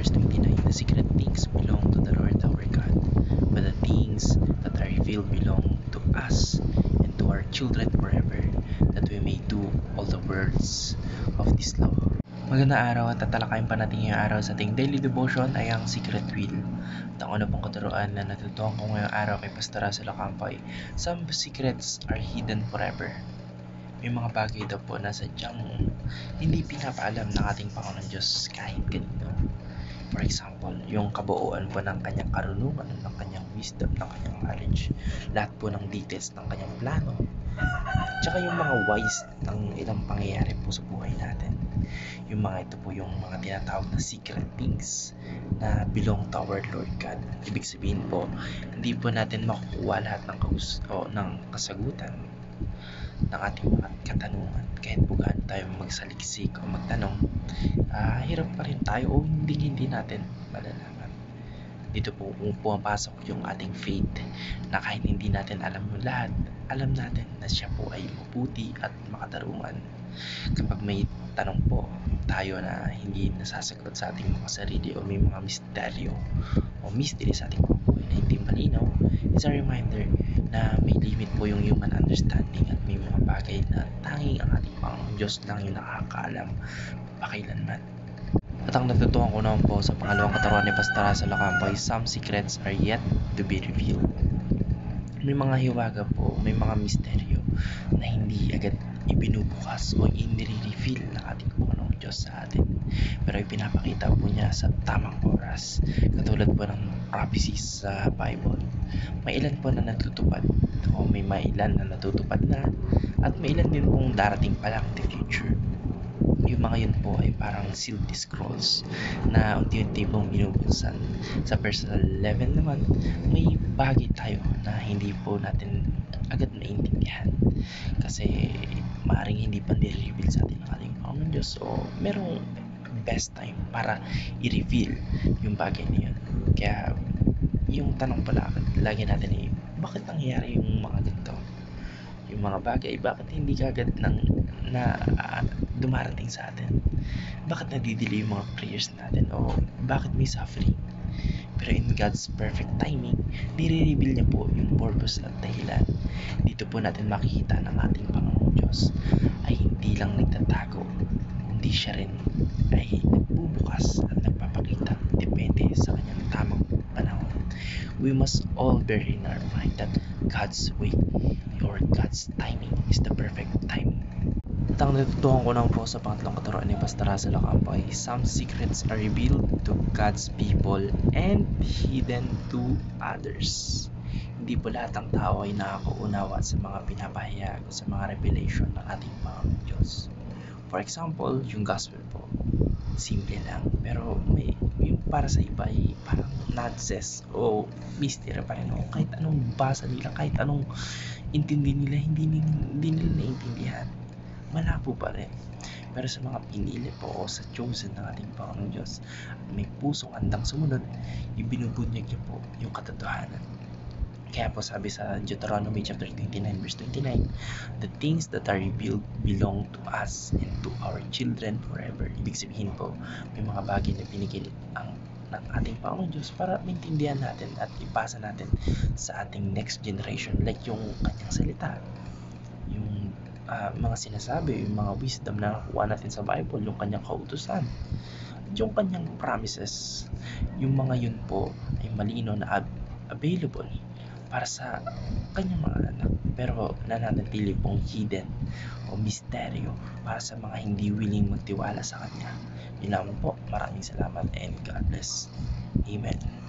verse 29, the secret things belong to the Lord our God, but the things that are revealed belong to us and to our children forever, that we may do all the words of this law. Magandang araw at tatalakayin pa natin ngayong araw sa ating daily devotion ay ang secret will. At ang una pong katuruan na natutuhan ko ngayong araw kay Pastor Russell Ocampo ay some secrets are hidden forever. May mga bagay daw po na sadyang hindi pinapaalam ng ating Panginoon Diyos kahit kanino. For example, yung kabuuan po ng kanyang karunungan, ng kanyang wisdom, ng kanyang knowledge, lahat po ng details ng kanyang plano, tsaka yung mga wise ng ilang pangyayari po sa buhay natin. Yung mga ito po yung mga tinatawag na secret things na belong to our Lord God. Ibig sabihin po, hindi po natin makukuha lahat ng kasagutan ng ating mga katanungan. Kahit po gaano tayo magsaliksik o magtanong, hirap pa rin tayo o hindi natin malalaman. Dito po pumapasok yung ating faith na kahit hindi natin alam yung lahat, alam natin na siya po ay mabuti at makatarungan. Kapag may tanong po tayo na hindi nasasagot sa ating mga sarili o may mga misteryo o mystery sa ating mga buhay na hindi malinaw, it's a reminder na may limit po yung human understanding at may mga bagay na tanging ang ating Panginoon Diyos lang yung nakakaalam pakailanman. At ang natutuhan ko naman po sa pangalawang katuruan ni Pastor Russell Ocampo ay some secrets are yet to be revealed. May mga hiwaga po, may mga misteryo na hindi agad ibinubukas o inire-reveal ng ating Panginoong Diyos sa atin. Pero ipinapakita po niya sa tamang oras. Katulad po ng prophecies sa Bible. May ilan po na natutupad o may ilan na natutupad na at may ilan din pong darating pa lang in the future. Yung mga yun po ay parang sealed scrolls na unti-unti pong binubuksan. Sa personal level naman, may bagay tayo na hindi po natin agad maintindihan kasi maaaring hindi pa nire-reveal sa atin ng ating Panginoon Diyos, so merong best time para i-reveal yung bagay na yun. Kaya yung tanong pala lagi natin ay bakit nangyayari yung mga ganito? Yung mga bagay, bakit hindi kagad dumarating sa atin? Bakit nadidelay yung mga prayers natin? O bakit may suffering? Pero in God's perfect timing, nire-reveal niya po yung purpose at dahilan. Dito po natin makikita ng ating Panginoong Diyos ay hindi lang nagtatago, kundi siya rin ay nagbubukas at nagpapakita depende sa kanyang tamang panahon. We must all bear in our mind that God's way or God's timing is the perfect timing. At ang natutuhan ko naman po sa pangatlong katuruan ni Pastor Russell Ocampo ay some secrets are revealed to God's people and hidden to others. Hindi po lahat ng tao ay nakakaunawa sa mga pinapahayag o sa mga revelation ng ating Panginoon Diyos. For example, yung gospel po, simple lang, pero may yung para sa iba ay parang nonsense o mystery pa rin. Kahit anong basa nila, kahit anong intindi nila, hindi nila naiintindihan. Malabo pa rin. Pero sa mga pinili po o sa chosen ng ating Panginoon Diyos at may pusong handang sumunod, ibinubunyag niya po yung katotohanan. Kaya po sabi sa Deuteronomy chapter 29 verse 29, the things that are revealed belong to us and to our children forever. Ibig sabihin po, may mga bagay na pinigilit ng ating Panginoon Diyos para maintindihan natin at ipasa natin sa ating next generation, like yung kanyang salita, yung mga sinasabi, yung mga wisdom na nakuha natin sa Bible, yung kanyang kautusan, yung kanyang promises. Yung mga yun po ay malino na available para sa kanyang mga anak, pero nananatili pong hidden o misteryo para sa mga hindi willing magtiwala sa kanya. Yun lang po. Maraming salamat and God bless. Amen.